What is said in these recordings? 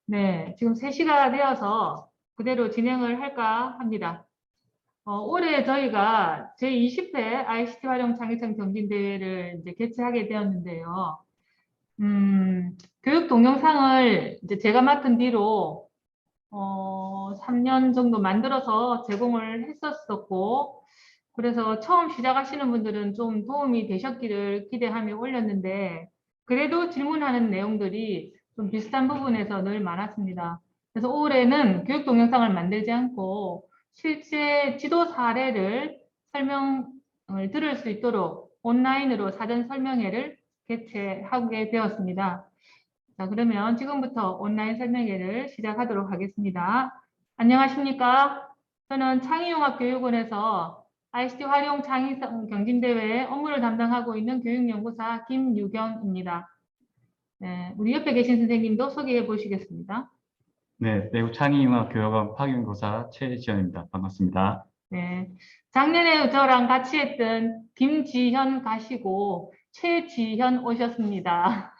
네, 지금 3시가 되어서 그대로 진행을 할까 합니다. 올해 저희가 제20회 ICT 활용 창의성 경진대회를 이제 개최하게 되었는데요. 교육 동영상을 이제 제가 맡은 뒤로 3년 정도 만들어서 제공을 했었었고, 그래서 처음 시작하시는 분들은 좀 도움이 되셨기를 기대하며 올렸는데, 그래도 질문하는 내용들이 좀 비슷한 부분에서 늘 많았습니다. 그래서 올해는 교육 동영상을 만들지 않고 실제 지도 사례를 설명을 들을 수 있도록 온라인으로 사전 설명회를 개최하게 되었습니다. 자, 그러면 지금부터 온라인 설명회를 시작하도록 하겠습니다. 안녕하십니까? 저는 창의융합교육원에서 ICT 활용 창의성 경진대회 업무를 담당하고 있는 교육연구사 김유경입니다. 네, 우리 옆에 계신 선생님도 소개해 보시겠습니다. 네, 매우창의융합교육원 파견교사 최지연입니다. 반갑습니다. 네, 작년에 저랑 같이 했던 김지현 가시고 최지현 오셨습니다.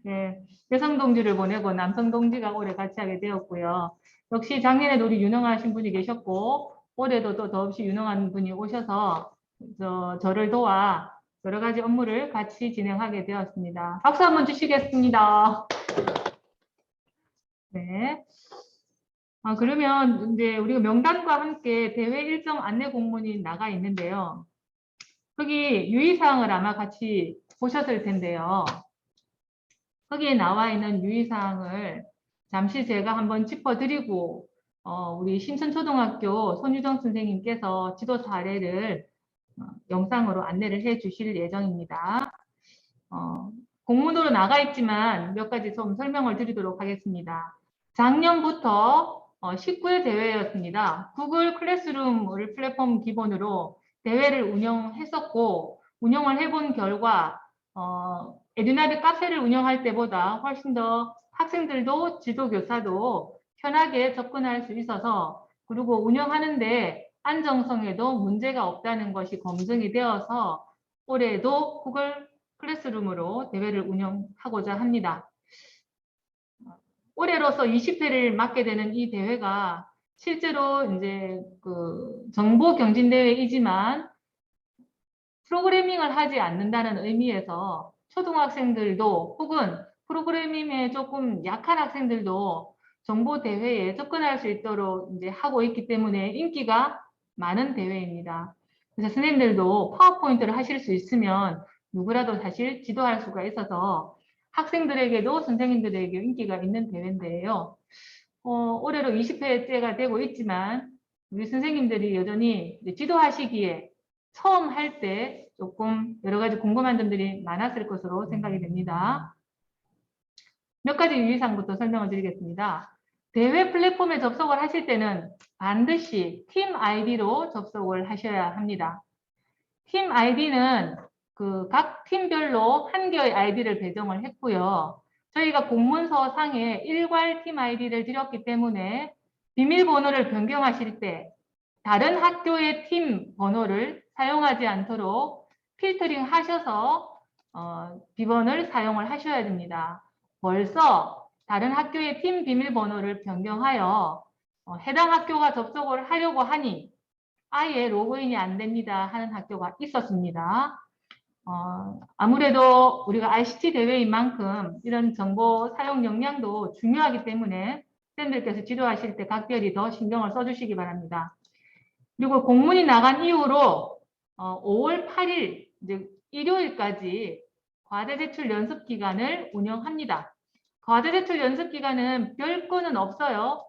네, 여성 동지를 보내고 남성 동지가 올해 같이 하게 되었고요. 역시 작년에도 우리 유능하신 분이 계셨고 올해도 또 더없이 유능한 분이 오셔서 저를 도와 여러 가지 업무를 같이 진행하게 되었습니다. 박수 한번 주시겠습니다. 네. 그러면 이제 우리가 명단과 함께 대회 일정 안내 공문이 나가 있는데요. 거기 유의사항을 아마 같이 보셨을 텐데요. 거기에 나와 있는 유의사항을 잠시 제가 한번 짚어드리고 우리 신천초등학교 손유정 선생님께서 지도 사례를 영상으로 안내를 해 주실 예정입니다. 공문으로 나가 있지만 몇 가지 좀 설명을 드리도록 하겠습니다. 작년부터 19회 대회였습니다. 구글 클래스룸을 플랫폼 기본으로 대회를 운영했었고 운영을 해본 결과 에듀나비 카페를 운영할 때보다 훨씬 더 학생들도 지도교사도 편하게 접근할 수 있어서 그리고 운영하는데 안정성에도 문제가 없다는 것이 검증이 되어서 올해도 구글 클래스룸으로 대회를 운영하고자 합니다. 올해로서 20회를 맡게 되는 이 대회가 실제로 이제 그 정보 경진 대회이지만 프로그래밍을 하지 않는다는 의미에서 초등학생들도 혹은 프로그래밍에 조금 약한 학생들도 정보 대회에 접근할 수 있도록 이제 하고 있기 때문에 인기가 많은 대회입니다. 그래서 선생님들도 파워포인트를 하실 수 있으면 누구라도 사실 지도할 수가 있어서 학생들에게도 선생님들에게 인기가 있는 대회인데요. 올해로 20회째가 되고 있지만 우리 선생님들이 여전히 지도하시기에 처음 할 때 조금 여러 가지 궁금한 점들이 많았을 것으로 생각이 됩니다. 몇 가지 유의사항부터 설명을 드리겠습니다. 대회 플랫폼에 접속을 하실 때는 반드시 팀 아이디로 접속을 하셔야 합니다. 팀 아이디는 그 각 팀별로 한 개의 아이디를 배정을 했고요. 저희가 공문서 상에 일괄 팀 아이디를 드렸기 때문에 비밀번호를 변경하실 때 다른 학교의 팀 번호를 사용하지 않도록 필터링 하셔서 비번을 사용을 하셔야 됩니다. 벌써 다른 학교의 팀 비밀번호를 변경하여 해당 학교가 접속을 하려고 하니 아예 로그인이 안 됩니다 하는 학교가 있었습니다. 아무래도 우리가 ICT 대회인 만큼 이런 정보 사용 역량도 중요하기 때문에 쌤들께서 지도하실 때 각별히 더 신경을 써주시기 바랍니다. 그리고 공문이 나간 이후로 5월 8일 이제 일요일까지 과제 제출 연습 기간을 운영합니다. 과제 제출 연습 기간은 별거는 없어요.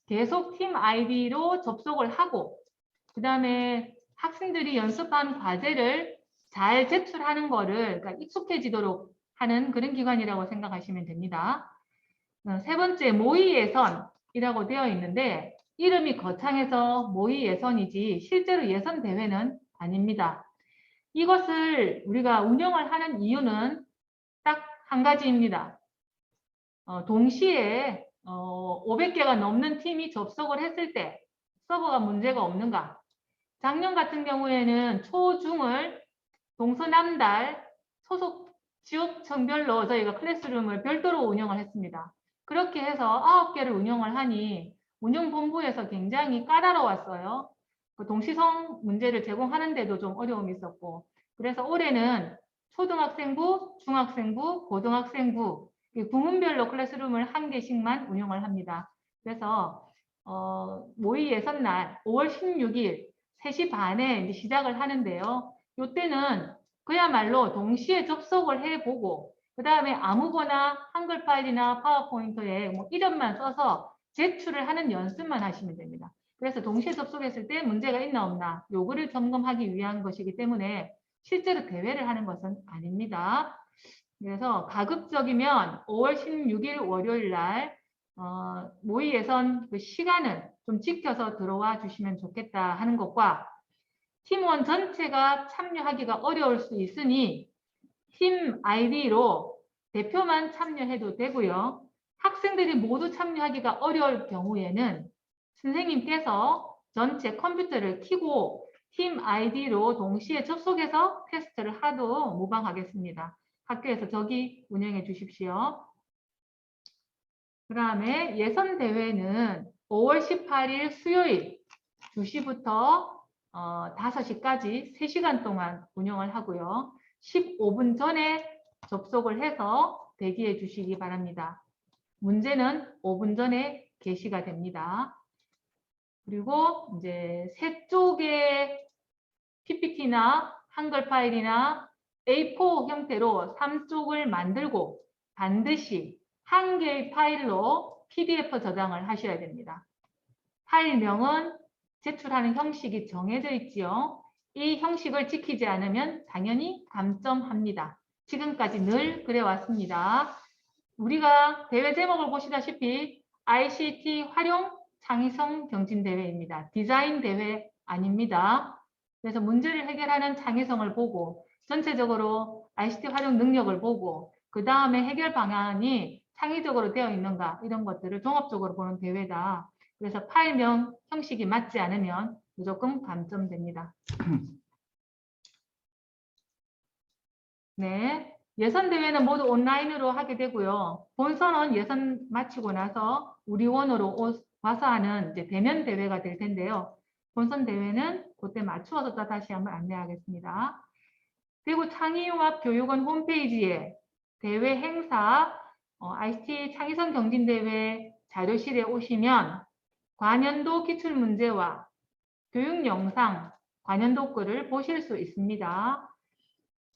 계속 팀 아이디로 접속을 하고 그 다음에 학생들이 연습한 과제를 잘 제출하는 거를 그러니까 익숙해지도록 하는 그런 기관이라고 생각하시면 됩니다. 세 번째 모의 예선이라고 되어 있는데 이름이 거창해서 모의 예선이지 실제로 예선 대회는 아닙니다. 이것을 우리가 운영을 하는 이유는 딱 한 가지입니다. 동시에 500개가 넘는 팀이 접속을 했을 때 서버가 문제가 없는가. 작년 같은 경우에는 초중을 동서남달 소속 지역청별로 저희가 클래스룸을 별도로 운영을 했습니다. 그렇게 해서 9개를 운영을 하니 운영본부에서 굉장히 까다로웠어요. 그 동시성 문제를 제공하는데도 좀 어려움이 있었고, 그래서 올해는 초등학생부, 중학생부, 고등학생부 부문별로 클래스룸을 1개씩만 운영을 합니다. 그래서 모의 예선날 5월 16일 3시 반에 이제 시작을 하는데요. 이때는 그야말로 동시에 접속을 해보고 그 다음에 아무거나 한글 파일이나 파워포인터에 뭐 이름만 써서 제출을 하는 연습만 하시면 됩니다. 그래서 동시에 접속했을 때 문제가 있나 없나 요거를 점검하기 위한 것이기 때문에 실제로 대회를 하는 것은 아닙니다. 그래서 가급적이면 5월 16일 월요일 날 모의 예선 그 시간을 좀 지켜서 들어와 주시면 좋겠다 하는 것과 팀원 전체가 참여하기가 어려울 수 있으니 팀 아이디로 대표만 참여해도 되고요. 학생들이 모두 참여하기가 어려울 경우에는 선생님께서 전체 컴퓨터를 켜고 팀 아이디로 동시에 접속해서 테스트를 하도 무방하겠습니다. 학교에서 저기 운영해 주십시오. 그 다음에 예선 대회는 5월 18일 수요일 2시부터 5시까지 3시간 동안 운영을 하고요. 15분 전에 접속을 해서 대기해 주시기 바랍니다. 문제는 5분 전에 게시가 됩니다. 그리고 이제 세 쪽의 PPT나 한글 파일이나 A4 형태로 3쪽을 만들고 반드시 한 개의 파일로 PDF 저장을 하셔야 됩니다. 파일명은 제출하는 형식이 정해져 있지요. 이 형식을 지키지 않으면 당연히 감점합니다. 지금까지 늘 그래왔습니다. 우리가 대회 제목을 보시다시피 ICT 활용 창의성 경진대회입니다. 디자인 대회 아닙니다. 그래서 문제를 해결하는 창의성을 보고 전체적으로 ICT 활용 능력을 보고 그 다음에 해결 방안이 창의적으로 되어 있는가 이런 것들을 종합적으로 보는 대회다. 그래서 파일명 형식이 맞지 않으면 무조건 감점됩니다. 네, 예선 대회는 모두 온라인으로 하게 되고요. 본선은 예선 마치고 나서 우리원으로 와서 하는 이제 대면 대회가 될 텐데요. 본선 대회는 그때 맞추어서 또 다시 한번 안내하겠습니다. 그리고 창의융합 교육원 홈페이지에 대회 행사 ICT 창의성 경진대회 자료실에 오시면 관연도 기출문제와 교육 영상, 관연도 글을 보실 수 있습니다.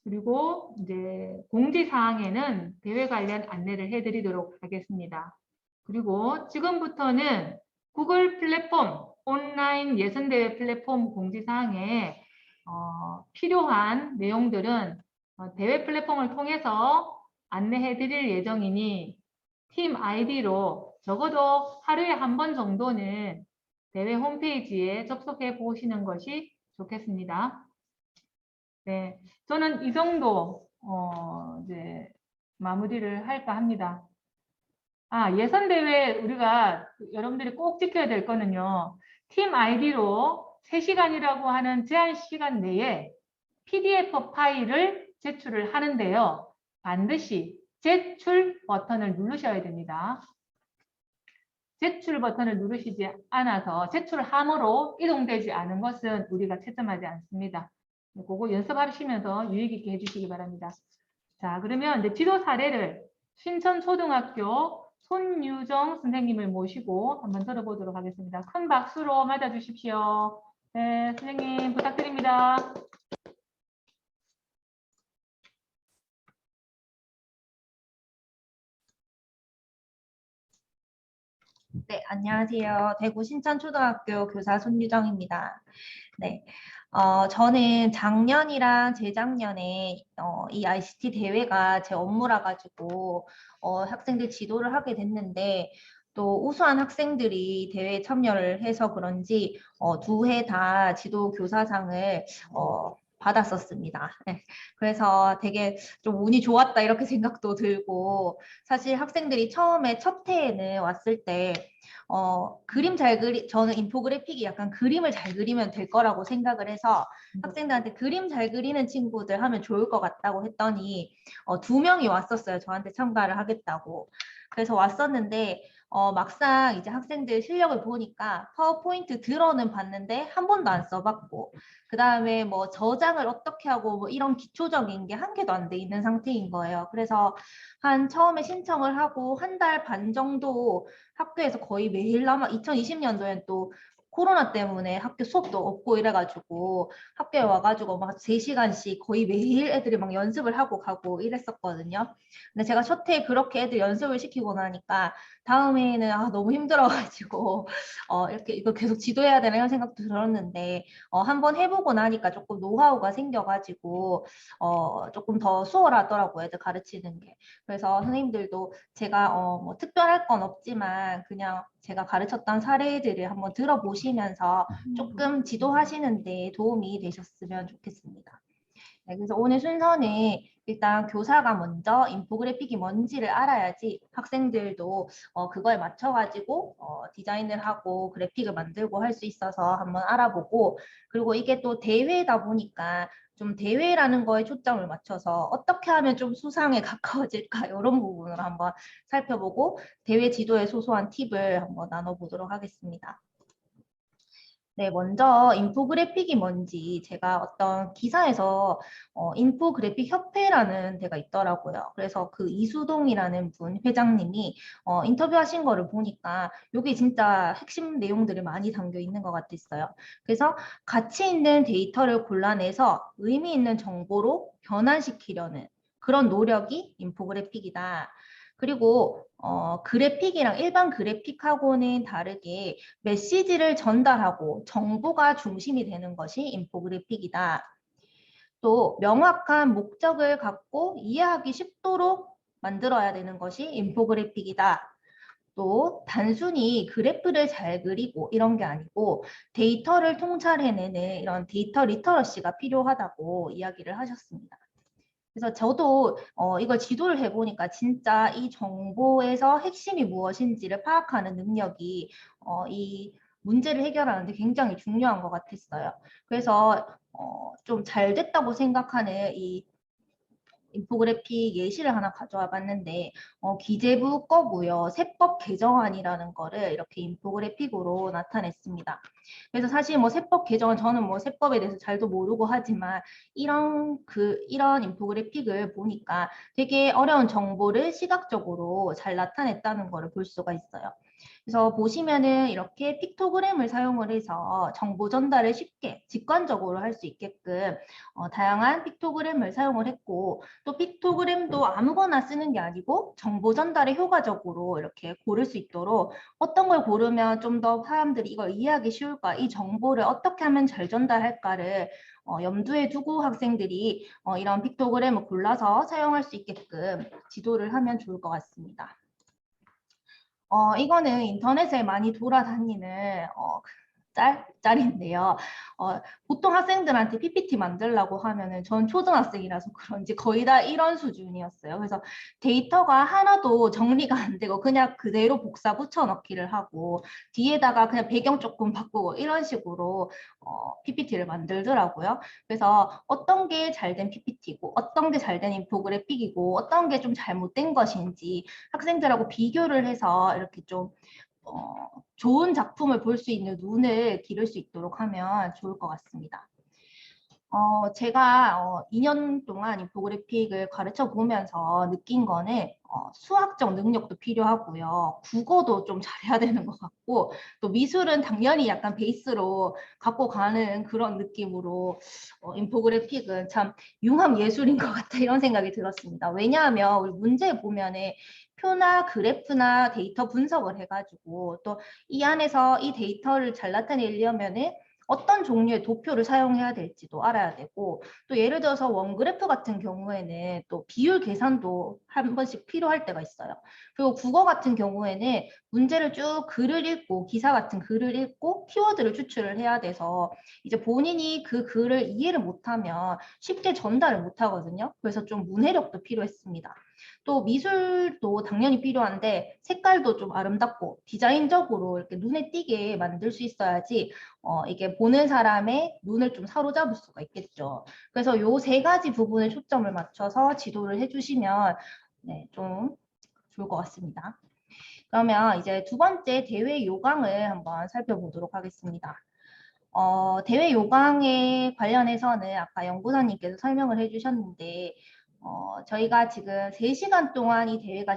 그리고 이제 공지사항에는 대회 관련 안내를 해드리도록 하겠습니다. 그리고 지금부터는 구글 플랫폼, 온라인 예선대회 플랫폼 공지사항에 필요한 내용들은 대회 플랫폼을 통해서 안내해 드릴 예정이니 팀 아이디로 적어도 하루에 한 번 정도는 대회 홈페이지에 접속해 보시는 것이 좋겠습니다. 네, 저는 이 정도 이제 마무리를 할까 합니다. 예선 대회 우리가 여러분들이 꼭 지켜야 될 거는요. 팀 아이디로 3시간이라고 하는 제한 시간 내에 PDF 파일을 제출을 하는데요. 반드시 제출 버튼을 누르셔야 됩니다. 제출 버튼을 누르시지 않아서 제출함으로 이동되지 않은 것은 우리가 채점하지 않습니다. 그거 연습하시면서 유익 있게 해주시기 바랍니다. 자, 그러면 이제 지도 사례를 신천초등학교 손유정 선생님을 모시고 한번 들어보도록 하겠습니다. 큰 박수로 맞아주십시오. 네, 선생님 부탁드립니다. 네, 안녕하세요. 대구 신천초등학교 교사 손유정입니다. 네, 저는 작년이랑 재작년에 이 ICT 대회가 제 업무라 가지고 학생들 지도를 하게 됐는데 또 우수한 학생들이 대회에 참여를 해서 그런지 2회 다 지도 교사상을 받았었습니다. 네. 그래서 되게 좀 운이 좋았다 이렇게 생각도 들고 사실 학생들이 처음에 첫 해에는 왔을 때 그림 잘 저는 인포그래픽이 약간 그림을 잘 그리면 될 거라고 생각을 해서 학생들한테 그림 잘 그리는 친구들 하면 좋을 것 같다고 했더니 2명이 왔었어요. 저한테 참가를 하겠다고. 그래서 왔었는데 막상 이제 학생들 실력을 보니까 파워포인트 들어는 봤는데 한 번도 안 써봤고 그 다음에 뭐 저장을 어떻게 하고 뭐 이런 기초적인 게 한 개도 안 돼 있는 상태인 거예요. 그래서 한 처음에 신청을 하고 한 달 반 정도 학교에서 거의 매일 2020년도엔 또 코로나 때문에 학교 수업도 없고 이래가지고 학교에 와가지고 막 3시간씩 거의 매일 애들이 막 연습을 하고 가고 이랬었거든요. 근데 제가 첫 해에 그렇게 애들 연습을 시키고 나니까 다음에는 너무 힘들어가지고 이렇게 이거 계속 지도해야 되나 이런 생각도 들었는데 한번 해보고 나니까 조금 노하우가 생겨가지고 조금 더 수월하더라고요. 애들 가르치는 게. 그래서 선생님들도 제가 뭐 특별할 건 없지만 그냥 제가 가르쳤던 사례들을 한번 들어보시면서 조금 지도하시는데 도움이 되셨으면 좋겠습니다. 네, 그래서 오늘 순서는 일단 교사가 먼저 인포그래픽이 뭔지를 알아야지 학생들도 그거에 맞춰가지고 디자인을 하고 그래픽을 만들고 할 수 있어서 한번 알아보고 그리고 이게 또 대회다 보니까 좀 대회라는 거에 초점을 맞춰서 어떻게 하면 좀 수상에 가까워질까 이런 부분을 한번 살펴보고 대회 지도에 소소한 팁을 한번 나눠보도록 하겠습니다. 네, 먼저 인포그래픽이 뭔지 제가 어떤 기사에서 인포그래픽 협회라는 데가 있더라고요. 그래서 그 이수동이라는 분 회장님이 인터뷰하신 거를 보니까 여기 진짜 핵심 내용들이 많이 담겨 있는 것 같았어요. 그래서 가치 있는 데이터를 골라내서 의미 있는 정보로 변환시키려는 그런 노력이 인포그래픽이다. 그리고 그래픽이랑 일반 그래픽하고는 다르게 메시지를 전달하고 정보가 중심이 되는 것이 인포그래픽이다. 또 명확한 목적을 갖고 이해하기 쉽도록 만들어야 되는 것이 인포그래픽이다. 또 단순히 그래프를 잘 그리고 이런 게 아니고 데이터를 통찰해내는 이런 데이터 리터러시가 필요하다고 이야기를 하셨습니다. 그래서 저도 이걸 지도를 해보니까 진짜 이 정보에서 핵심이 무엇인지를 파악하는 능력이 이 문제를 해결하는데 굉장히 중요한 것 같았어요. 그래서 좀 잘 됐다고 생각하는 이 인포그래픽 예시를 하나 가져와 봤는데 기재부 거고요. 세법 개정안이라는 거를 이렇게 인포그래픽으로 나타냈습니다. 그래서 사실 뭐 세법 개정은 저는 뭐 세법에 대해서 잘도 모르고 하지만 이런 인포그래픽을 보니까 되게 어려운 정보를 시각적으로 잘 나타냈다는 거를 볼 수가 있어요. 그래서 보시면은 이렇게 픽토그램을 사용을 해서 정보 전달을 쉽게 직관적으로 할 수 있게끔 다양한 픽토그램을 사용을 했고 또 픽토그램도 아무거나 쓰는 게 아니고 정보 전달에 효과적으로 이렇게 고를 수 있도록 어떤 걸 고르면 좀 더 사람들이 이걸 이해하기 쉬울까 이 정보를 어떻게 하면 잘 전달할까를 염두에 두고 학생들이 이런 픽토그램을 골라서 사용할 수 있게끔 지도를 하면 좋을 것 같습니다. 이거는 인터넷에 많이 돌아다니는 짤인데요. 보통 학생들한테 PPT 만들라고 하면은 전 초등학생이라서 그런지 거의 다 이런 수준이었어요. 그래서 데이터가 하나도 정리가 안 되고 그냥 그대로 복사 붙여넣기를 하고 뒤에다가 그냥 배경 조금 바꾸고 이런 식으로 PPT를 만들더라고요. 그래서 어떤 게 잘된 PPT고 어떤 게 잘된 인포그래픽이고 어떤 게 좀 잘못된 것인지 학생들하고 비교를 해서 이렇게 좀 좋은 작품을 볼 수 있는 눈을 기를 수 있도록 하면 좋을 것 같습니다. 제가 2년 동안 인포그래픽을 가르쳐 보면서 느낀 거는 수학적 능력도 필요하고요. 국어도 좀 잘해야 되는 것 같고 또 미술은 당연히 약간 베이스로 갖고 가는 그런 느낌으로 인포그래픽은 참 융합 예술인 것 같다 이런 생각이 들었습니다. 왜냐하면 우리 문제 보면은 표나 그래프나 데이터 분석을 해가지고 또 이 안에서 이 데이터를 잘 나타내려면은 어떤 종류의 도표를 사용해야 될지도 알아야 되고, 또 예를 들어서 원그래프 같은 경우에는 또 비율 계산도 한 번씩 필요할 때가 있어요. 그리고 국어 같은 경우에는 문제를 쭉 글을 읽고 기사 같은 글을 읽고 키워드를 추출을 해야 돼서 이제 본인이 그 글을 이해를 못하면 쉽게 전달을 못하거든요. 그래서 좀 문해력도 필요했습니다. 또 미술도 당연히 필요한데 색깔도 좀 아름답고 디자인적으로 이렇게 눈에 띄게 만들 수 있어야지 이게 보는 사람의 눈을 좀 사로잡을 수가 있겠죠. 그래서 요 세 가지 부분에 초점을 맞춰서 지도를 해주시면 네, 좀 좋을 것 같습니다. 그러면 이제 두 번째 대회 요강을 한번 살펴보도록 하겠습니다. 대회 요강에 관련해서는 아까 연구사님께서 설명을 해주셨는데 저희가 지금 3시간 동안 이 대회가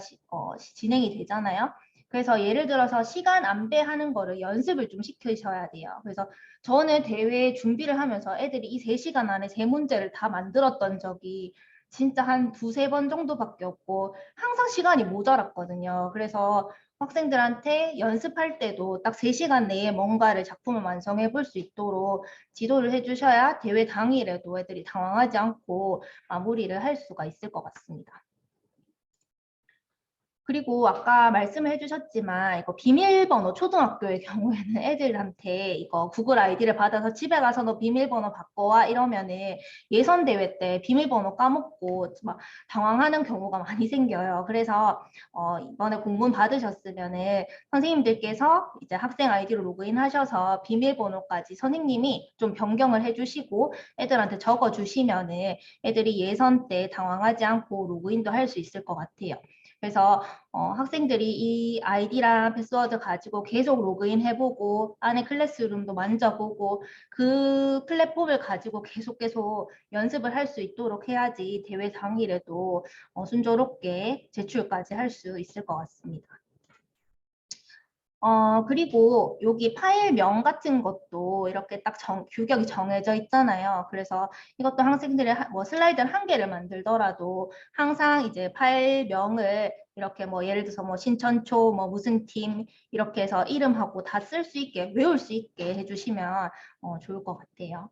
진행이 되잖아요. 그래서 예를 들어서 시간 안배하는 거를 연습을 좀 시키셔야 돼요. 그래서 저는 대회 준비를 하면서 애들이 이 3시간 안에 3문제를 다 만들었던 적이 진짜 한 2~3번 정도밖에 없고 항상 시간이 모자랐거든요. 그래서 학생들한테 연습할 때도 딱 3시간 내에 뭔가를 작품을 완성해 볼 수 있도록 지도를 해주셔야 대회 당일에도 애들이 당황하지 않고 마무리를 할 수가 있을 것 같습니다. 그리고 아까 말씀을 해주셨지만 이거 비밀번호 초등학교의 경우에는 애들한테 이거 구글 아이디를 받아서 집에 가서 너 비밀번호 바꿔와 이러면은 예선 대회 때 비밀번호 까먹고 막 당황하는 경우가 많이 생겨요. 그래서 이번에 공문 받으셨으면은 선생님들께서 이제 학생 아이디로 로그인하셔서 비밀번호까지 선생님이 좀 변경을 해주시고 애들한테 적어주시면은 애들이 예선 때 당황하지 않고 로그인도 할 수 있을 것 같아요. 그래서 학생들이 이 아이디랑 패스워드 가지고 계속 로그인 해보고 안에 클래스룸도 만져보고 그 플랫폼을 가지고 계속 연습을 할 수 있도록 해야지 대회 당일에도 순조롭게 제출까지 할 수 있을 것 같습니다. 그리고 여기 파일명 같은 것도 이렇게 딱 규격이 정해져 있잖아요. 그래서 이것도 학생들이 뭐 슬라이드를 한 개를 만들더라도 항상 이제 파일명을 이렇게 뭐 예를 들어서 뭐 신천초 뭐 무슨 팀 이렇게 해서 이름하고 다 쓸 수 있게 외울 수 있게 해주시면 좋을 것 같아요.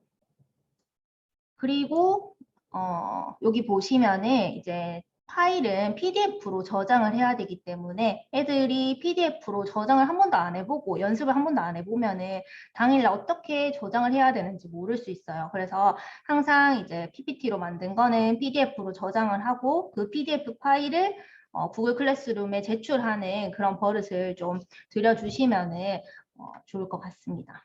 그리고 여기 보시면은 이제 파일은 PDF로 저장을 해야 되기 때문에 애들이 PDF로 저장을 한 번도 안 해보고 연습을 한 번도 안 해보면은 당일날 어떻게 저장을 해야 되는지 모를 수 있어요. 그래서 항상 이제 PPT로 만든 거는 PDF로 저장을 하고 그 PDF 파일을 구글 클래스룸에 제출하는 그런 버릇을 좀 들여주시면은 좋을 것 같습니다.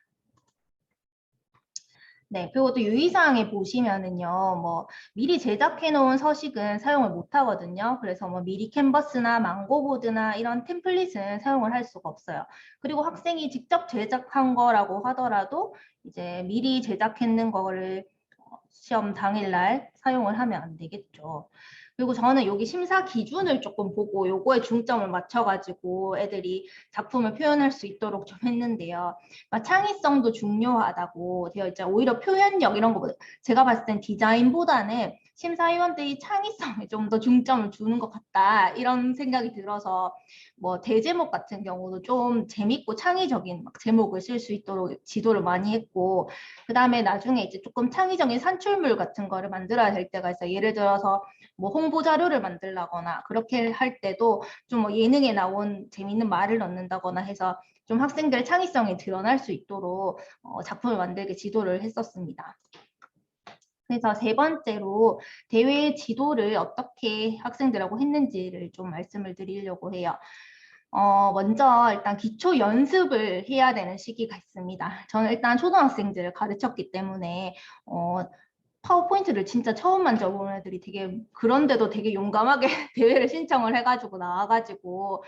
네, 그리고 또 유의사항에 보시면은요, 뭐, 미리 제작해 놓은 서식은 사용을 못 하거든요. 그래서 뭐, 미리 캔버스나 망고보드나 이런 템플릿은 사용을 할 수가 없어요. 그리고 학생이 직접 제작한 거라고 하더라도 이제 미리 제작했는 거를 시험 당일날 사용을 하면 안 되겠죠. 그리고 저는 여기 심사 기준을 조금 보고 요거에 중점을 맞춰가지고 애들이 작품을 표현할 수 있도록 좀 했는데요. 창의성도 중요하다고 되어 있죠. 오히려 표현력 이런 거보다 제가 봤을 땐 디자인보다는 심사위원들이 창의성에 좀 더 중점을 주는 것 같다 이런 생각이 들어서 뭐 대제목 같은 경우도 좀 재밌고 창의적인 막 제목을 쓸 수 있도록 지도를 많이 했고 그 다음에 나중에 이제 조금 창의적인 산출물 같은 거를 만들어야 될 때가 있어요. 예를 들어서 뭐 홍보 자료를 만들라거나 그렇게 할 때도 좀 뭐 예능에 나온 재밌는 말을 넣는다거나 해서 좀 학생들의 창의성이 드러날 수 있도록 작품을 만들게 지도를 했었습니다. 그래서 세 번째로 대회 지도를 어떻게 학생들하고 했는지를 좀 말씀을 드리려고 해요. 먼저 일단 기초 연습을 해야 되는 시기가 있습니다. 저는 일단 초등학생들을 가르쳤기 때문에 파워포인트를 진짜 처음 만져보는 애들이 되게 그런데도 되게 용감하게 대회를 신청을 해가지고 나와가지고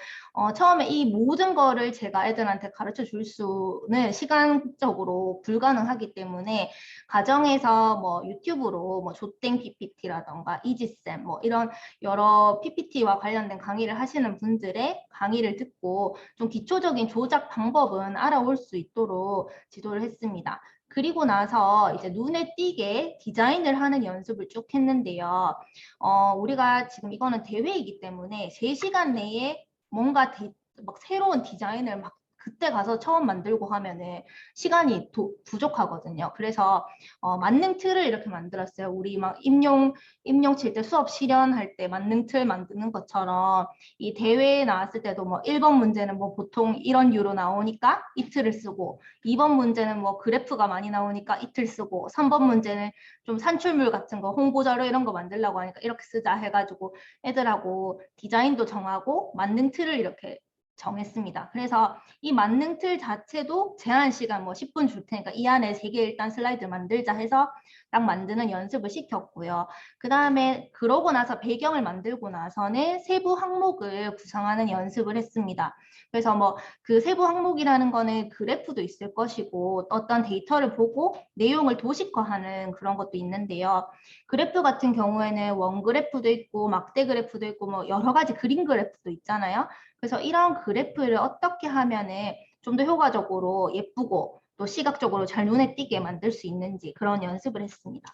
처음에 이 모든 거를 제가 애들한테 가르쳐 줄 수는 시간적으로 불가능하기 때문에 가정에서 뭐 유튜브로 뭐 조땡 PPT라던가 이지쌤 뭐 이런 여러 PPT와 관련된 강의를 하시는 분들의 강의를 듣고 좀 기초적인 조작 방법은 알아올 수 있도록 지도를 했습니다. 그리고 나서 이제 눈에 띄게 디자인을 하는 연습을 쭉 했는데요. 우리가 지금 이거는 대회이기 때문에 3시간 내에 뭔가 막 새로운 디자인을 막 그때 가서 처음 만들고 하면은 시간이 부족하거든요. 그래서 만능 틀을 이렇게 만들었어요. 우리 막 임용 칠 때 수업 실현할 때 만능 틀 만드는 것처럼 이 대회에 나왔을 때도 뭐 1번 문제는 뭐 보통 이런 유로 나오니까 이 틀을 쓰고 2번 문제는 뭐 그래프가 많이 나오니까 이 틀 쓰고 3번 문제는 좀 산출물 같은 거 홍보자료 이런 거 만들려고 하니까 이렇게 쓰자 해가지고 애들하고 디자인도 정하고 만능 틀을 이렇게 정했습니다. 그래서 이 만능 틀 자체도 제한 시간 뭐 10분 줄 테니까 이 안에 3개 일단 슬라이드 만들자 해서 딱 만드는 연습을 시켰고요. 그 다음에 그러고 나서 배경을 만들고 나서는 세부 항목을 구성하는 연습을 했습니다. 그래서 뭐 그 세부 항목이라는 거는 그래프도 있을 것이고 어떤 데이터를 보고 내용을 도식화하는 그런 것도 있는데요. 그래프 같은 경우에는 원 그래프도 있고 막대 그래프도 있고 뭐 여러 가지 그림 그래프도 있잖아요. 그래서 이런 그래프를 어떻게 하면은 좀 더 효과적으로 예쁘고 또 시각적으로 잘 눈에 띄게 만들 수 있는지 그런 연습을 했습니다.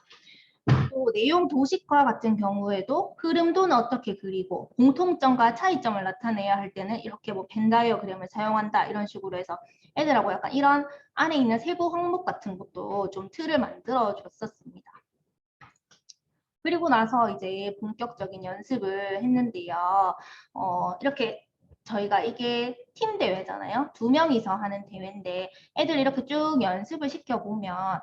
또 내용 도식화 같은 경우에도 흐름도는 어떻게 그리고 공통점과 차이점을 나타내야 할 때는 이렇게 뭐 벤 다이어그램을 사용한다 이런 식으로 해서 애들하고 약간 이런 안에 있는 세부 항목 같은 것도 좀 틀을 만들어 줬었습니다. 그리고 나서 이제 본격적인 연습을 했는데요. 이렇게 저희가 이게 팀 대회잖아요. 2명이서 하는 대회인데 애들 이렇게 쭉 연습을 시켜보면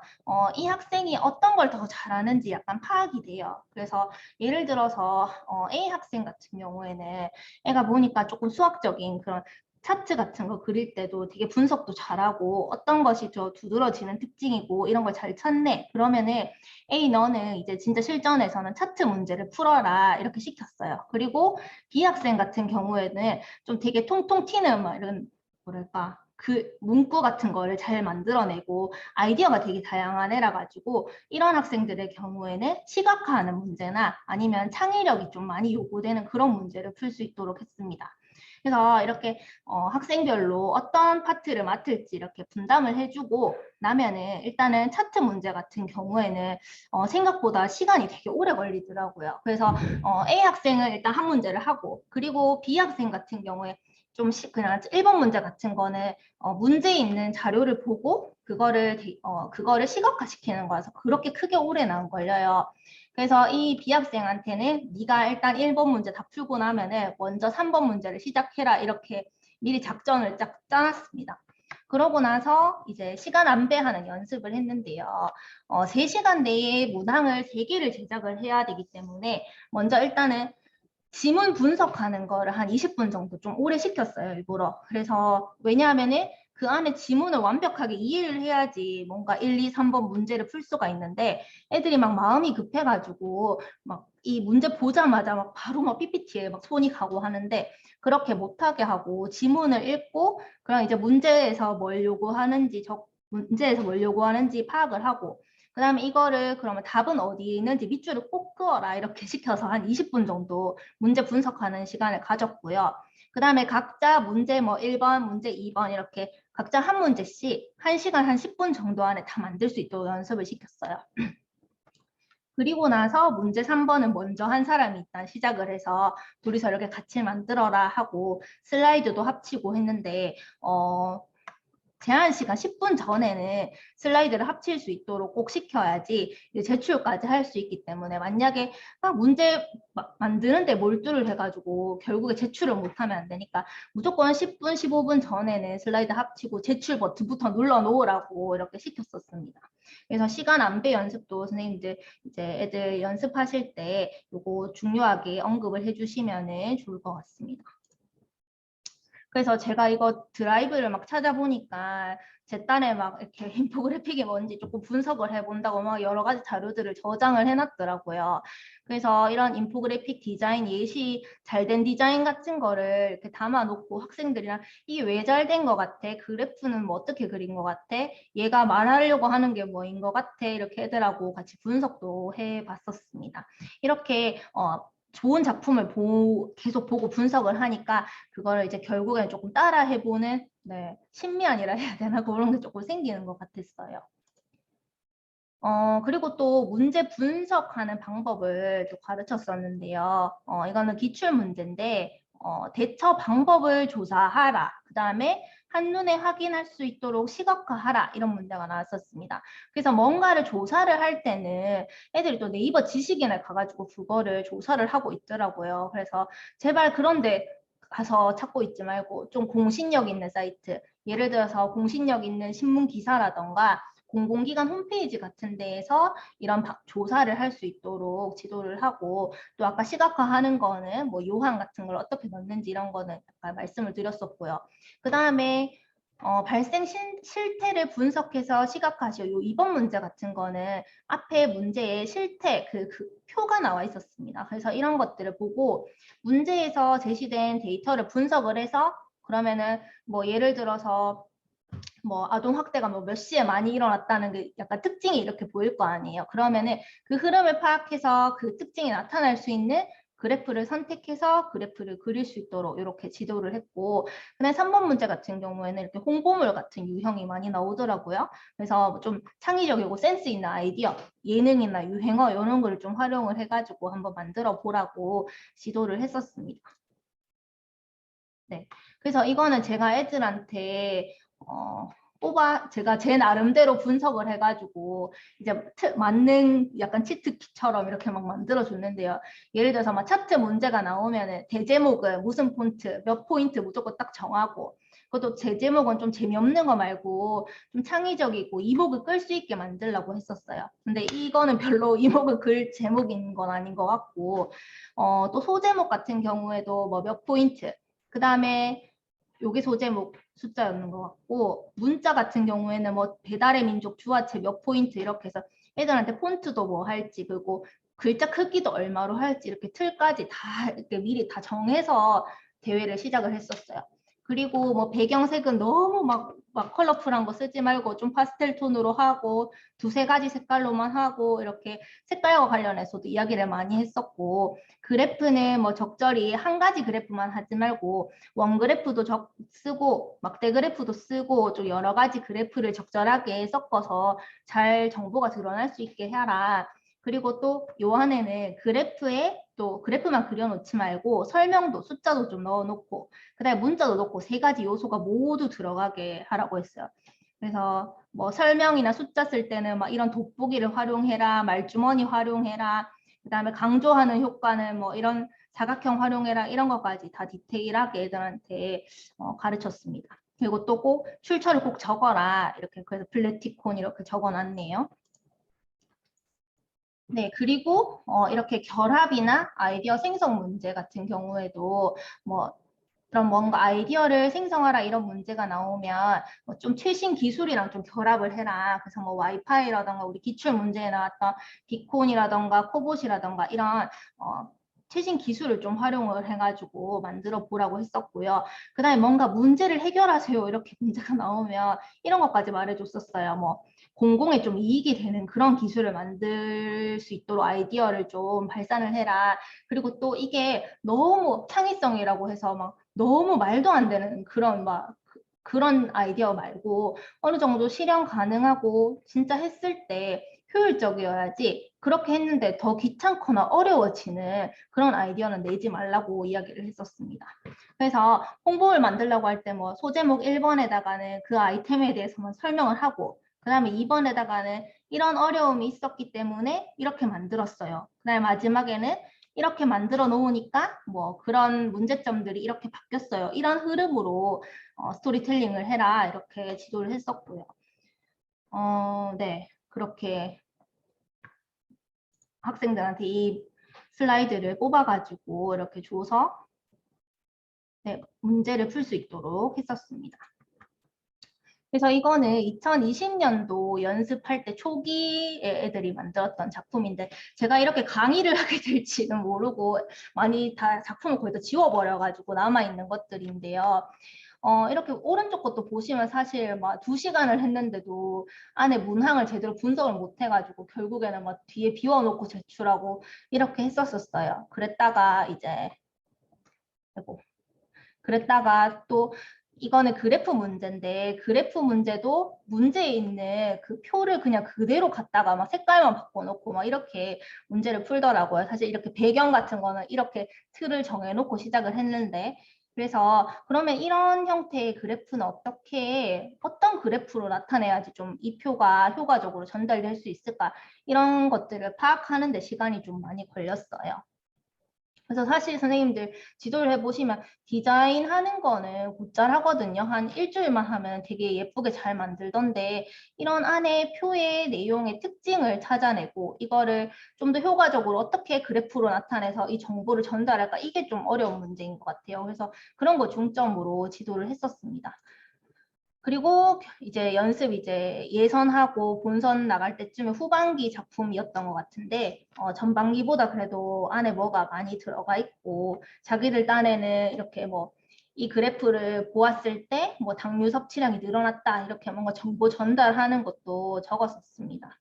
이 학생이 어떤 걸 더 잘하는지 약간 파악이 돼요. 그래서 예를 들어서 A 학생 같은 경우에는 애가 보니까 조금 수학적인 그런 차트 같은 거 그릴 때도 되게 분석도 잘하고 어떤 것이 저 두드러지는 특징이고 이런 걸 잘 찾네. 그러면은 A 너는 이제 진짜 실전에서는 차트 문제를 풀어라 이렇게 시켰어요. 그리고 B 학생 같은 경우에는 좀 되게 통통 튀는 막 이런 뭐랄까 그 문구 같은 거를 잘 만들어내고 아이디어가 되게 다양한 애라 가지고 이런 학생들의 경우에는 시각화하는 문제나 아니면 창의력이 좀 많이 요구되는 그런 문제를 풀 수 있도록 했습니다. 그래서 이렇게 학생별로 어떤 파트를 맡을지 이렇게 분담을 해주고 나면은 일단은 차트 문제 같은 경우에는 생각보다 시간이 되게 오래 걸리더라고요. 그래서 A 학생은 일단 한 문제를 하고 그리고 B 학생 같은 경우에 좀 그냥 1번 문제 같은 거는 문제 있는 자료를 보고 그거를 시각화시키는 거라서 그렇게 크게 오래는 안 걸려요. 그래서 이 B 학생한테는 네가 일단 1번 문제 다 풀고 나면은 먼저 3번 문제를 시작해라 이렇게 미리 작전을 쫙 짜놨습니다. 그러고 나서 이제 시간 안배하는 연습을 했는데요. 3시간 내에 문항을 3개를 제작을 해야 되기 때문에 먼저 일단은 지문 분석하는 거를 한 20분 정도 좀 오래 시켰어요, 일부러. 그래서 왜냐하면은 그 안에 지문을 완벽하게 이해를 해야지 뭔가 1, 2, 3번 문제를 풀 수가 있는데 애들이 막 마음이 급해가지고 막 이 문제 보자마자 막 바로 막 PPT에 막 손이 가고 하는데 그렇게 못하게 하고 지문을 읽고 그럼 이제 문제에서 뭘 요구하는지 문제에서 뭘 요구하는지 파악을 하고 그 다음에 이거를 그러면 답은 어디에 있는지 밑줄을 꼭 그어라 이렇게 시켜서 한 20분 정도 문제 분석하는 시간을 가졌고요. 그 다음에 각자 문제 뭐 1번, 문제 2번 이렇게 각자 한 문제씩 1시간 한 10분 정도 안에 다 만들 수 있도록 연습을 시켰어요. 그리고 나서 문제 3번은 먼저 한 사람이 일단 시작을 해서 둘이서 이렇게 같이 만들어라 하고 슬라이드도 합치고 했는데 제한 시간 10분 전에는 슬라이드를 합칠 수 있도록 꼭 시켜야지 제출까지 할 수 있기 때문에 만약에 문제 만드는데 몰두를 해가지고 결국에 제출을 못하면 안 되니까 무조건 10분, 15분 전에는 슬라이드 합치고 제출 버튼부터 눌러 놓으라고 이렇게 시켰었습니다. 그래서 시간 안배 연습도 선생님들 이제 애들 연습하실 때 이거 중요하게 언급을 해주시면 좋을 것 같습니다. 그래서 제가 이거 드라이브를 막 찾아보니까 제 딴에 막 이렇게 인포그래픽이 뭔지 조금 분석을 해본다고 막 여러 가지 자료들을 저장을 해놨더라고요. 그래서 이런 인포그래픽 디자인, 예시 잘 된 디자인 같은 거를 이렇게 담아놓고 학생들이랑 이게 왜 잘 된 것 같아? 그래프는 뭐 어떻게 그린 것 같아? 얘가 말하려고 하는 게 뭐인 것 같아? 이렇게 애들하고 같이 분석도 해봤었습니다. 이렇게 좋은 작품을 계속 보고 분석을 하니까 그거를 이제 결국엔 조금 따라 해보는 심리안이라 해야 되나 그런 게 조금 생기는 것 같았어요. 그리고 또 문제 분석하는 방법을 또 가르쳤었는데요. 이거는 기출 문제인데 대처 방법을 조사하라. 그 다음에 한눈에 확인할 수 있도록 시각화하라. 이런 문제가 나왔었습니다. 그래서 뭔가를 조사를 할 때는 애들이 또 네이버 지식인을 가가지고 그거를 조사를 하고 있더라고요. 그래서 제발 그런데 가서 찾고 있지 말고 좀 공신력 있는 사이트, 예를 들어서 공신력 있는 신문 기사라던가 공공기관 홈페이지 같은 데에서 이런 조사를 할 수 있도록 지도를 하고, 또 아까 시각화하는 거는 뭐 요한 같은 걸 어떻게 넣는지 이런 거는 아까 말씀을 드렸었고요. 그 다음에 발생 실태를 분석해서 시각화하시오. 요 2번 문제 같은 거는 앞에 문제에 실태 그 표가 나와 있었습니다. 그래서 이런 것들을 보고 문제에서 제시된 데이터를 분석을 해서, 그러면은 뭐 예를 들어서 뭐 아동 학대가 뭐 몇 시에 많이 일어났다는 게 약간 특징이 이렇게 보일 거 아니에요. 그러면은 그 흐름을 파악해서 그 특징이 나타날 수 있는 그래프를 선택해서 그래프를 그릴 수 있도록 이렇게 지도를 했고, 그다음에 3번 문제 같은 경우에는 이렇게 홍보물 같은 유형이 많이 나오더라고요. 그래서 좀 창의적이고 센스 있는 아이디어, 예능이나 유행어 이런 거를 좀 활용을 해가지고 한번 만들어 보라고 지도를 했었습니다. 네, 그래서 이거는 제가 애들한테 제가 제 나름대로 분석을 해가지고 이제 맞는 약간 치트키처럼 이렇게 막 만들어줬는데요. 예를 들어서 막 차트 문제가 나오면은 대제목은 무슨 폰트, 몇 포인트 무조건 딱 정하고, 그것도 제 제목은 좀 재미없는 거 말고 좀 창의적이고 이목을 끌 수 있게 만들려고 했었어요. 근데 이거는 별로 이목을 끌 제목인 건 아닌 것 같고, 또 소제목 같은 경우에도 뭐 몇 포인트, 그 다음에 요게 소제목 숫자였는 것 같고, 문자 같은 경우에는 뭐 배달의 민족 주화체 몇 포인트 이렇게 해서 애들한테 폰트도 뭐 할지, 그리고 글자 크기도 얼마로 할지 이렇게 틀까지 다 이렇게 미리 다 정해서 대회를 시작을 했었어요. 그리고 뭐 배경색은 너무 막 컬러풀한 거 쓰지 말고 좀 파스텔 톤으로 하고 두세 가지 색깔로만 하고, 이렇게 색깔과 관련해서도 이야기를 많이 했었고, 그래프는 뭐 적절히 한 가지 그래프만 하지 말고 원 그래프도 쓰고 막대 그래프도 쓰고 좀 여러 가지 그래프를 적절하게 섞어서 잘 정보가 드러날 수 있게 해라. 그리고 또 요 안에는 그래프에 또 그래프만 그려놓지 말고 설명도 숫자도 좀 넣어놓고 그다음에 문자도 넣고 세 가지 요소가 모두 들어가게 하라고 했어요. 그래서 뭐 설명이나 숫자 쓸 때는 막 이런 돋보기를 활용해라, 말주머니 활용해라, 그다음에 강조하는 효과는 뭐 이런 사각형 활용해라, 이런 것까지 다 디테일하게 애들한테 가르쳤습니다. 그리고 또 꼭 출처를 꼭 적어라, 이렇게. 그래서 플래티콘 이렇게 적어놨네요. 네, 그리고 이렇게 결합이나 아이디어 생성 문제 같은 경우에도 뭐 그럼 뭔가 아이디어를 생성하라 이런 문제가 나오면 뭐좀 최신 기술이랑 좀 결합을 해라. 그래서 뭐 와이파이라던가 우리 기출 문제에 나왔던 비콘이라던가 코봇이라던가 이런 최신 기술을 좀 활용을 해가지고 만들어 보라고 했었고요. 그 다음에 뭔가 문제를 해결하세요 이렇게 문제가 나오면 이런 것까지 말해줬었어요. 뭐 공공에 좀 이익이 되는 그런 기술을 만들 수 있도록 아이디어를 좀 발산을 해라. 그리고 또 이게 너무 창의성이라고 해서 막 너무 말도 안 되는 그런 그런 아이디어 말고 어느 정도 실현 가능하고 진짜 했을 때 효율적이어야지, 그렇게 했는데 더 귀찮거나 어려워지는 그런 아이디어는 내지 말라고 이야기를 했었습니다. 그래서 홍보를 만들려고 할 때 뭐 소제목 1번에다가는 그 아이템에 대해서만 설명을 하고, 그 다음에 2번에다가는 이런 어려움이 있었기 때문에 이렇게 만들었어요. 그 다음에 마지막에는 이렇게 만들어 놓으니까 뭐 그런 문제점들이 이렇게 바뀌었어요. 이런 흐름으로 스토리텔링을 해라, 이렇게 지도를 했었고요. 네, 그렇게 학생들한테 이 슬라이드를 뽑아가지고 이렇게 줘서 네, 문제를 풀 수 있도록 했었습니다. 그래서 이거는 2020년도 연습할 때 초기에 애들이 만들었던 작품인데, 제가 이렇게 강의를 하게 될지는 모르고 많이 다 작품을 거의 다 지워버려가지고 남아있는 것들인데요. 이렇게 오른쪽 것도 보시면 사실 막 2시간을 했는데도 안에 문항을 제대로 분석을 못 해가지고 결국에는 막 뒤에 비워놓고 제출하고 이렇게 했었어요. 그랬다가 이제 그랬다가 또 이거는 그래프 문제인데 그래프 문제도 문제에 있는 그 표를 그냥 그대로 갖다가 막 색깔만 바꿔놓고 막 이렇게 문제를 풀더라고요. 사실 이렇게 배경 같은 거는 이렇게 틀을 정해놓고 시작을 했는데 그래서 그러면 이런 형태의 그래프는 어떤 그래프로 나타내야지 좀 이 표가 효과적으로 전달될 수 있을까 이런 것들을 파악하는 데 시간이 좀 많이 걸렸어요. 그래서 사실 선생님들 지도를 해보시면 디자인하는 거는 곧잘 하거든요. 한 일주일만 하면 되게 예쁘게 잘 만들던데 이런 안에 표의 내용의 특징을 찾아내고 이거를 좀 더 효과적으로 어떻게 그래프로 나타내서 이 정보를 전달할까 이게 좀 어려운 문제인 것 같아요. 그래서 그런 거 중점으로 지도를 했었습니다. 그리고 이제 연습 이제 예선하고 본선 나갈 때쯤에 후반기 작품이었던 것 같은데 전반기보다 그래도 안에 뭐가 많이 들어가 있고 자기들 딴에는 이렇게 뭐 이 그래프를 보았을 때 뭐 당류 섭취량이 늘어났다 이렇게 뭔가 정보 전달하는 것도 적었었습니다.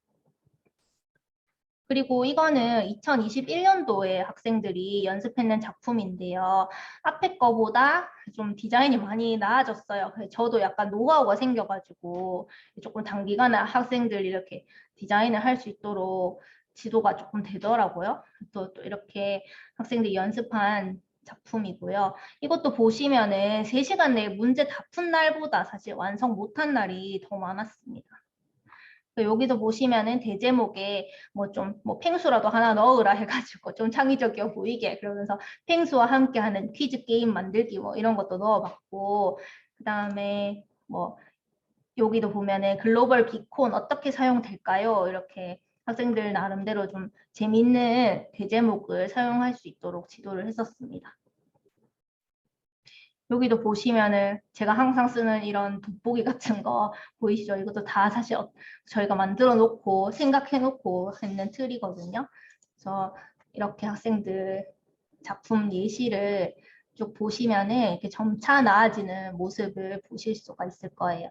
그리고 이거는 2021년도에 학생들이 연습했는 작품인데요. 앞에 거보다 좀 디자인이 많이 나아졌어요. 그래서 저도 약간 노하우가 생겨가지고 조금 단기간에 학생들이 이렇게 디자인을 할 수 있도록 지도가 조금 되더라고요. 또 이렇게 학생들이 연습한 작품이고요. 이것도 보시면은 3시간 내에 문제 다 푼 날보다 사실 완성 못한 날이 더 많았습니다. 여기도 보시면은 대제목에 뭐 좀 뭐 펭수라도 하나 넣으라 해가지고 좀 창의적이어 보이게 그러면서 펭수와 함께하는 퀴즈 게임 만들기 뭐 이런 것도 넣어봤고 그 다음에 뭐 여기도 보면은 글로벌 비콘 어떻게 사용될까요? 이렇게 학생들 나름대로 좀 재밌는 대제목을 사용할 수 있도록 지도를 했었습니다. 여기도 보시면은 제가 항상 쓰는 이런 돋보기 같은 거 보이시죠? 이것도 다 사실 저희가 만들어 놓고 생각해 놓고 있는 틀이거든요. 그래서 이렇게 학생들 작품 예시를 쭉 보시면은 이렇게 점차 나아지는 모습을 보실 수가 있을 거예요.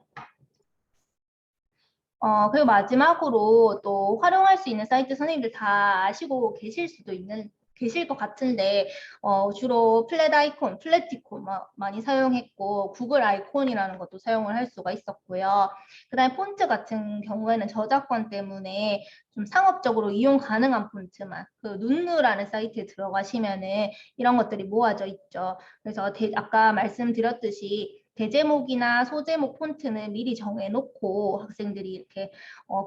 그리고 마지막으로 또 활용할 수 있는 사이트 선생님들 다 아시고 계실 것 같은데 주로 플랫 아이콘, 플래티콘 많이 사용했고 구글 아이콘이라는 것도 사용을 할 수가 있었고요. 그 다음에 폰트 같은 경우에는 저작권 때문에 좀 상업적으로 이용 가능한 폰트만 그 눈누라는 사이트에 들어가시면은 이런 것들이 모아져 있죠. 그래서 아까 말씀드렸듯이 대제목이나 소제목 폰트는 미리 정해놓고 학생들이 이렇게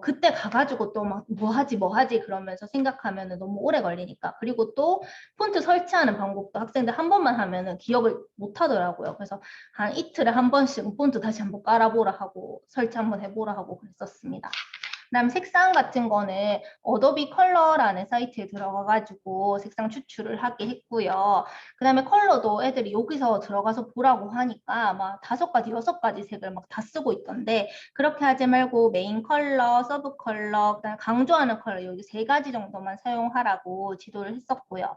그때 가가지고 또 막 뭐 하지 그러면서 생각하면은 너무 오래 걸리니까 그리고 또 폰트 설치하는 방법도 학생들 한 번만 하면은 기억을 못 하더라고요. 그래서 한 이틀에 한 번씩 폰트 다시 한번 깔아보라 하고 설치 한번 해보라 하고 그랬었습니다. 그다음 색상 같은 거는 어도비 컬러라는 사이트에 들어가가지고 색상 추출을 하게 했고요. 그다음에 컬러도 애들이 여기서 들어가서 보라고 하니까 아마 5가지, 6가지 색을 막 다 쓰고 있던데 그렇게 하지 말고 메인 컬러, 서브 컬러, 그다음에 강조하는 컬러 여기 3가지 정도만 사용하라고 지도를 했었고요.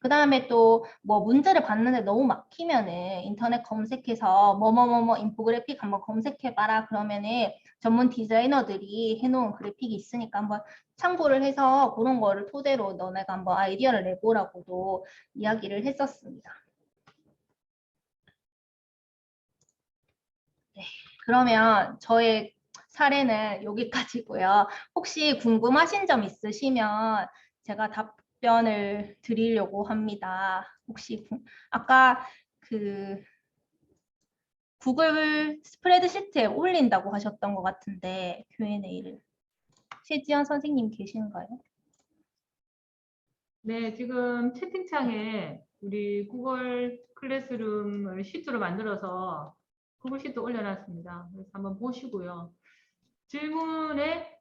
그 다음에 또 뭐 문제를 봤는데 너무 막히면은 인터넷 검색해서 뭐뭐뭐뭐 인포그래픽 한번 검색해봐라 그러면은 전문 디자이너들이 해놓은 그래픽이 있으니까 한번 참고를 해서 그런 거를 토대로 너네가 한번 아이디어를 내보라고도 이야기를 했었습니다. 네, 그러면 저의 사례는 여기까지고요. 혹시 궁금하신 점 있으시면 제가 답변을 드리려고 합니다. 혹시 아까 그 구글 스프레드시트에 올린다고 하셨던 것 같은데 Q&A를 최지연 선생님 계신가요? 네, 지금 채팅창에 우리 구글 클래스룸을 시트로 만들어서 구글 시트 올려놨습니다. 그래서 한번 보시고요. 질문에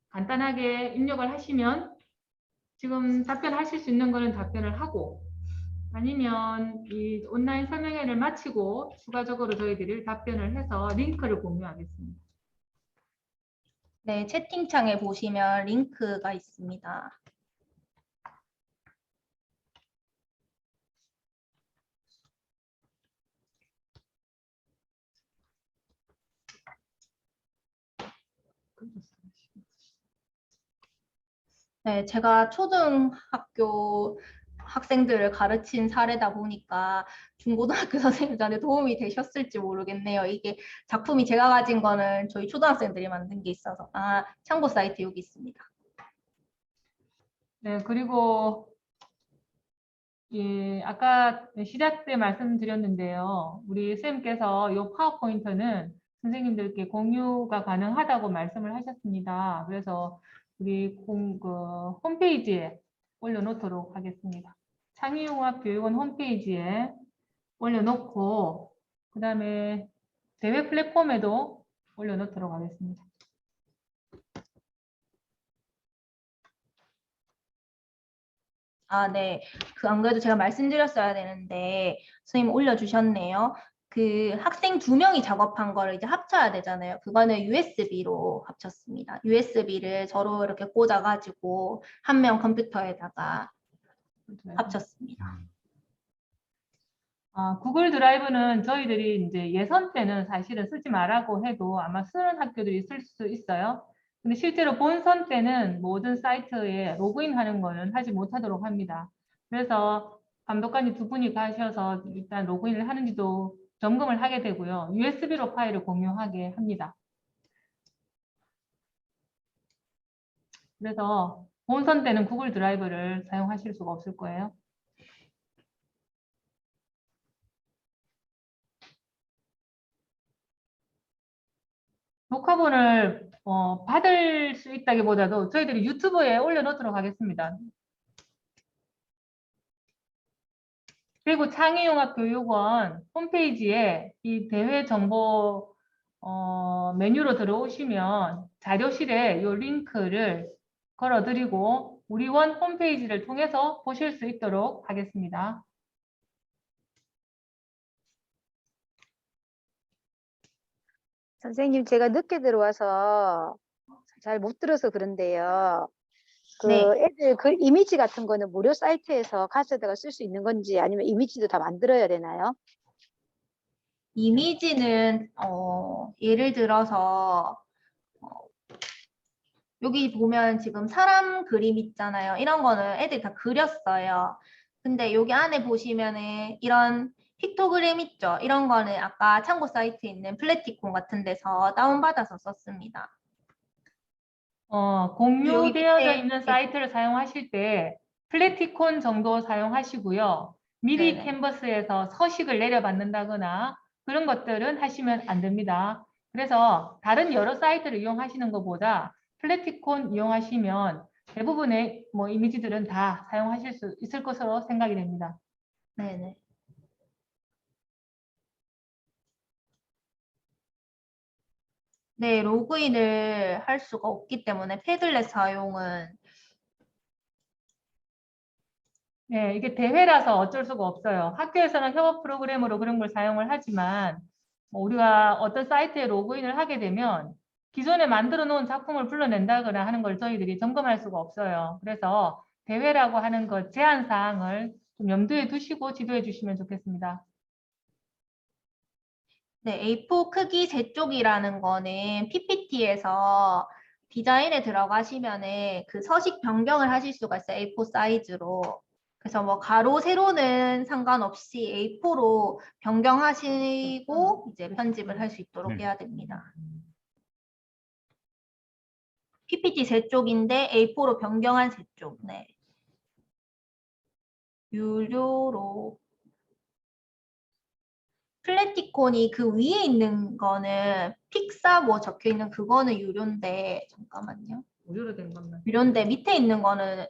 간단하게 입력을 하시면 지금 답변하실 수 있는 거는 답변을 하고 아니면 이 온라인 설명회를 마치고 추가적으로 저희들이 답변을 해서 링크를 공유하겠습니다. 네, 채팅창에 보시면 링크가 있습니다. 네, 제가 초등학교 학생들을 가르친 사례다 보니까 중고등학교 선생님들한테 도움이 되셨을지 모르겠네요. 이게 작품이 제가 가진 거는 저희 초등학생들이 만든 게 있어서. 참고 사이트 여기 있습니다. 네, 그리고 아까 시작 때 말씀드렸는데요. 우리 선생님께서 이 파워포인트는 선생님들께 공유가 가능하다고 말씀을 하셨습니다. 그래서 우리 홈페이지에 올려놓도록 하겠습니다. 창의융합교육원 홈페이지에 올려놓고 그 다음에 대외 플랫폼에도 올려놓도록 하겠습니다. 네. 안 그래도 제가 말씀드렸어야 되는데 선생님 올려주셨네요. 그 학생 2명이 작업한 거를 이제 합쳐야 되잖아요. 그거는 USB로 합쳤습니다. USB를 서로 이렇게 꽂아가지고 한 명 컴퓨터에다가 합쳤습니다. 구글 드라이브는 저희들이 이제 예선 때는 사실은 쓰지 말라고 해도 아마 쓰는 학교들이 있을 수 있어요. 근데 실제로 본선 때는 모든 사이트에 로그인하는 거는 하지 못하도록 합니다. 그래서 감독관님 2분이 가셔서 일단 로그인을 하는지도 점검을 하게 되고요. USB로 파일을 공유하게 합니다. 그래서 본선 때는 구글 드라이브를 사용하실 수가 없을 거예요. 녹화본을 받을 수 있다기보다도 저희들이 유튜브에 올려놓도록 하겠습니다. 그리고 창의융합교육원 홈페이지에 이 대회 정보 메뉴로 들어오시면 자료실에 이 링크를 걸어드리고 우리 원 홈페이지를 통해서 보실 수 있도록 하겠습니다. 선생님, 제가 늦게 들어와서 잘 못 들어서 그런데요. 네. 애들 그 이미지 같은 거는 무료 사이트에서 가져다가 쓸 수 있는 건지 아니면 이미지도 다 만들어야 되나요? 이미지는 예를 들어서 여기 보면 지금 사람 그림 있잖아요. 이런 거는 애들이 다 그렸어요. 근데 여기 안에 보시면은 이런 픽토그램 있죠. 이런 거는 아까 참고 사이트에 있는 플래티콘 같은 데서 다운받아서 썼습니다. 공유되어져 밑에, 있는 사이트를 사용하실 때 플래티콘 정도 사용하시고요. 미리 네네. 캔버스에서 서식을 내려받는다거나 그런 것들은 하시면 안 됩니다. 그래서 다른 여러 사이트를 이용하시는 것보다 플래티콘 이용하시면 대부분의 이미지들은 다 사용하실 수 있을 것으로 생각이 됩니다. 네네. 네, 로그인을 할 수가 없기 때문에 패들렛 사용은 네, 이게 대회라서 어쩔 수가 없어요. 학교에서는 협업 프로그램으로 그런 걸 사용을 하지만 우리가 어떤 사이트에 로그인을 하게 되면 기존에 만들어 놓은 작품을 불러낸다거나 하는 걸 저희들이 점검할 수가 없어요. 그래서 대회라고 하는 것 제한 사항을 좀 염두에 두시고 지도해 주시면 좋겠습니다. 네, A4 크기 제쪽이라는 거는 PPT에서 디자인에 들어가시면은 그 서식 변경을 하실 수가 있어요. A4 사이즈로. 그래서 뭐 가로, 세로는 상관없이 A4로 변경하시고 이제 편집을 할 수 있도록 해야 됩니다. PPT 제쪽인데 A4로 변경한 제쪽. 네. 유료로. 플래티콘이 그 위에 있는 거는 픽사 뭐 적혀 있는 그거는 유료인데 잠깐만요. 무료로 된 것만. 유료인데 밑에 있는 거는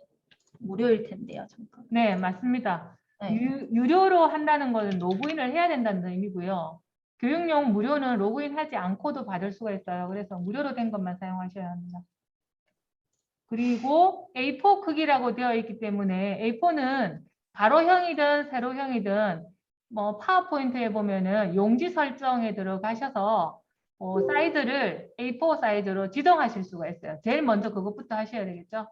무료일 텐데요. 잠깐. 네, 맞습니다. 네. 유료로 한다는 것은 로그인을 해야 된다는 의미고요. 교육용 무료는 로그인하지 않고도 받을 수가 있어요. 그래서 무료로 된 것만 사용하셔야 합니다. 그리고 A4 크기라고 되어 있기 때문에 A4는 가로형이든 세로형이든 파워포인트에 보면은 용지 설정에 들어가셔서 사이즈를 A4 사이즈로 지정하실 수가 있어요. 제일 먼저 그것부터 하셔야 되겠죠.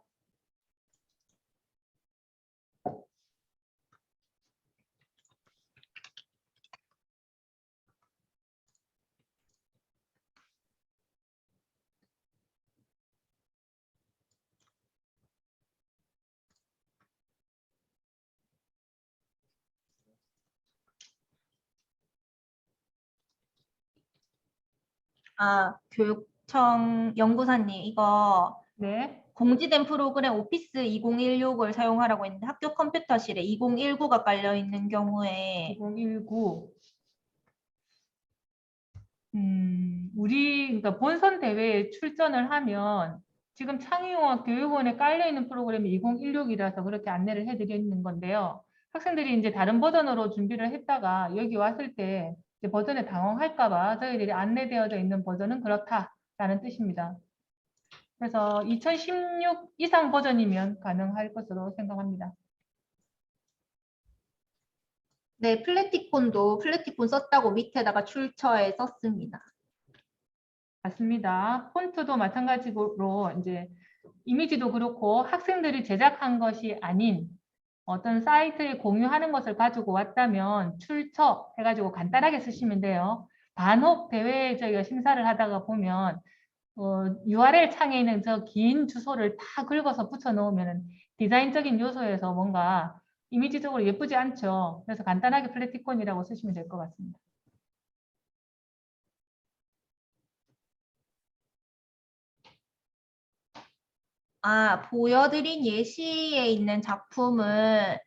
교육청 연구사님, 이거 네. 공지된 프로그램 오피스 2016을 사용하라고 했는데 학교 컴퓨터실에 2019가 깔려 있는 경우에 2019. 우리 그러니까 본선 대회에 출전을 하면 지금 창의용학 교육원에 깔려 있는 프로그램이 2016이라서 그렇게 안내를 해드리는 건데요. 학생들이 이제 다른 버전으로 준비를 했다가 여기 왔을 때 이제 버전에 당황할까 봐 저희들이 안내되어져 있는 버전은 그렇다라는 뜻입니다. 그래서 2016 이상 버전이면 가능할 것으로 생각합니다. 네, 플래티콘도 플래티콘 썼다고 밑에다가 출처에 썼습니다. 맞습니다. 폰트도 마찬가지로 이제 이미지도 그렇고 학생들이 제작한 것이 아닌 어떤 사이트에 공유하는 것을 가지고 왔다면 출처 해가지고 간단하게 쓰시면 돼요. 반혹 대회에 저희가 심사를 하다가 보면 URL 창에 있는 저 긴 주소를 다 긁어서 붙여 놓으면 디자인적인 요소에서 뭔가 이미지적으로 예쁘지 않죠. 그래서 간단하게 플래티콘이라고 쓰시면 될 것 같습니다. 보여드린 예시에 있는 작품은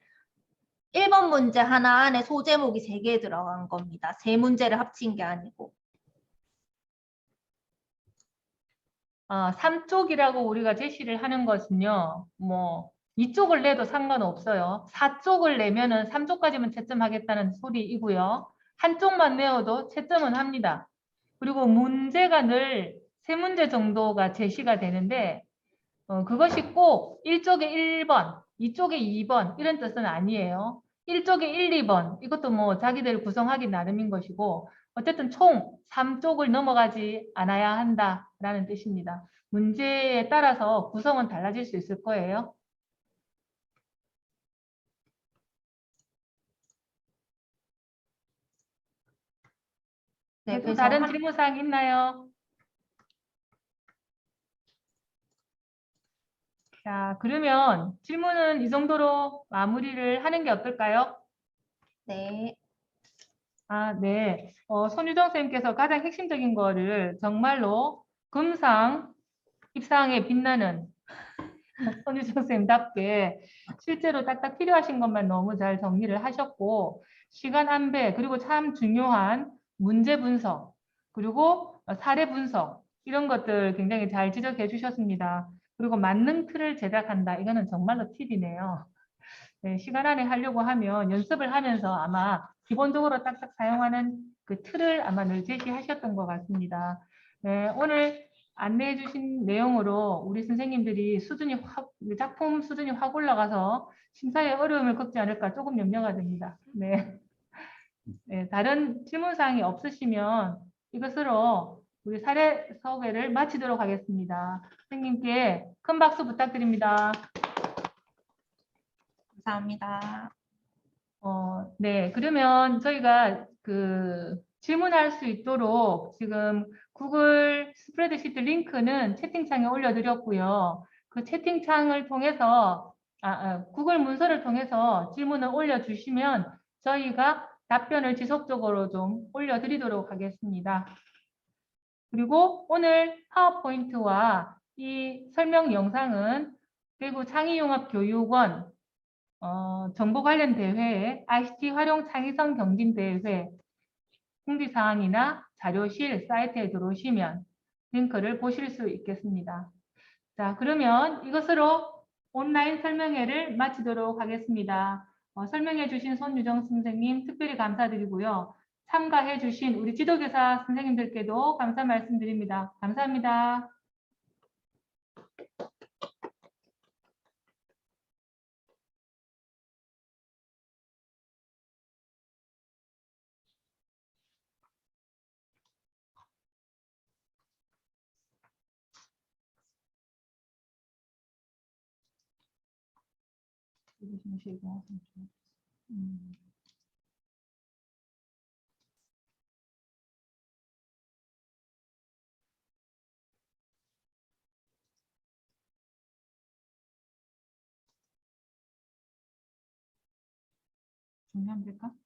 1번 문제 하나 안에 소제목이 3개 들어간 겁니다. 3문제를 합친 게 아니고. 3쪽이라고 우리가 제시를 하는 것은요. 뭐 2쪽을 내도 상관없어요. 4쪽을 내면은 3쪽까지만 채점하겠다는 소리이고요. 한쪽만 내어도 채점은 합니다. 그리고 문제가 늘 3문제 정도가 제시가 되는데 그것이 꼭 1쪽에 1번, 2쪽에 2번 이런 뜻은 아니에요. 1쪽에 1, 2번 이것도 뭐 자기들 구성하기 나름인 것이고 어쨌든 총 3쪽을 넘어가지 않아야 한다라는 뜻입니다. 문제에 따라서 구성은 달라질 수 있을 거예요. 네, 또 그래서 다른 질문사항 있나요? 자, 그러면 질문은 이 정도로 마무리를 하는 게 어떨까요? 네. 네. 손유정 선생님께서 가장 핵심적인 거를 정말로 금상 입상에 빛나는 손유정 선생님답게 실제로 딱딱 필요하신 것만 너무 잘 정리를 하셨고 시간 안배 그리고 참 중요한 문제 분석 그리고 사례 분석 이런 것들 굉장히 잘 지적해 주셨습니다. 그리고 만능 틀을 제작한다. 이거는 정말로 팁이네요. 네, 시간 안에 하려고 하면 연습을 하면서 아마 기본적으로 딱딱 사용하는 그 틀을 아마 늘 제시하셨던 것 같습니다. 네, 오늘 안내해 주신 내용으로 우리 선생님들이 작품 수준이 확 올라가서 심사에 어려움을 겪지 않을까 조금 염려가 됩니다. 네. 네, 다른 질문사항이 없으시면 이것으로 우리 사례 소개를 마치도록 하겠습니다. 선생님께 큰 박수 부탁드립니다. 감사합니다. 네, 그러면 저희가 질문할 수 있도록 지금 구글 스프레드시트 링크는 채팅창에 올려드렸고요. 그 채팅창을 통해서, 구글 문서를 통해서 질문을 올려주시면 저희가 답변을 지속적으로 좀 올려드리도록 하겠습니다. 그리고 오늘 파워포인트와 이 설명 영상은 대구 창의융합교육원 정보 관련 대회에 ICT 활용 창의성 경진 대회 공지사항이나 자료실 사이트에 들어오시면 링크를 보실 수 있겠습니다. 자, 그러면 이것으로 온라인 설명회를 마치도록 하겠습니다. 설명해 주신 손유정 선생님 특별히 감사드리고요. 참가해 주신 우리 지도교사 선생님들께도 감사 말씀드립니다. 감사합니다. 정리하면 될까?